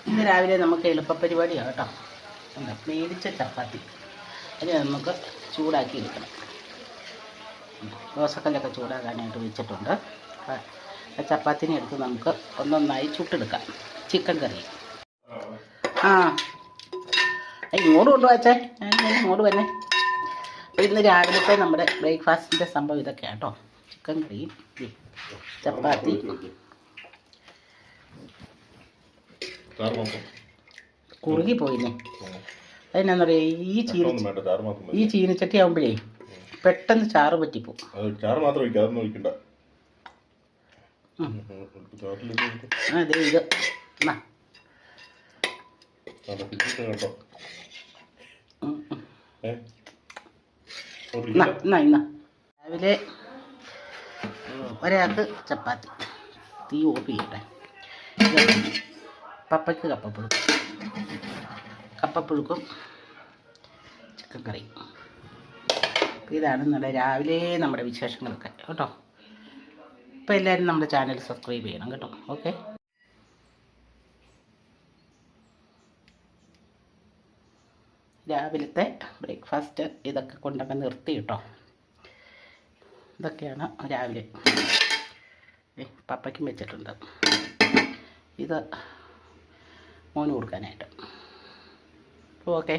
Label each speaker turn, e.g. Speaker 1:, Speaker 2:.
Speaker 1: ഇന്ന് രാവിലെ നമുക്ക് എളുപ്പപരിപാടിയാണ് കേട്ടോ. എന്താ മേടിച്ച ചപ്പാത്തി അതിന് നമുക്ക് ചൂടാക്കി എടുക്കണം. ദോശക്കല്ലൊക്കെ ചൂടാക്കാനായിട്ട് വെച്ചിട്ടുണ്ട്. ചപ്പാത്തിനെ എടുത്ത് നമുക്ക് ഒന്നൊന്നായി ചുട്ടെടുക്കാം. ചിക്കൻ കറി ഇങ്ങോട്ട് കൊണ്ടുവച്ചേ, ഞാൻ ഇങ്ങോട്ട് തന്നെ. അപ്പോൾ ഇന്ന് രാവിലത്തെ നമ്മുടെ ബ്രേക്ക്ഫാസ്റ്റിൻ്റെ സംഭവം ഇതൊക്കെയാണ് കേട്ടോ. ചിക്കൻ കറിയും ചപ്പാത്തി. കുറുകി പോയില്ലേ? അതിനാന്ന് പറയുക, ഈ ചീനച്ചട്ടി ആകുമ്പോഴേ പെട്ടെന്ന് ചാറ് പറ്റിപ്പോ. അതെ ഇത് രാവിലെ ഒരാൾക്ക് ചപ്പാത്തി. തീ ഓഫ് ചെയ്യട്ടെ. പപ്പയ്ക്ക് കപ്പപ്പുഴുക്കും ചിക്കൻ കറി. ഇതാണ് നമ്മുടെ രാവിലെ നമ്മുടെ വിശേഷങ്ങളൊക്കെ കേട്ടോ. അപ്പോൾ എല്ലാവരും നമ്മുടെ ചാനൽ സബ്സ്ക്രൈബ് ചെയ്യണം കേട്ടോ. ഓക്കെ, രാവിലത്തെ ബ്രേക്ക്ഫാസ്റ്റ് ഇതൊക്കെ കൊണ്ടൊക്കെ നിർത്തി കേട്ടോ. ഇതൊക്കെയാണ് രാവിലെ. പപ്പയ്ക്കും വെച്ചിട്ടുണ്ട്. ഇത് മോന് കൊടുക്കാനായിട്ട്. ഓക്കെ.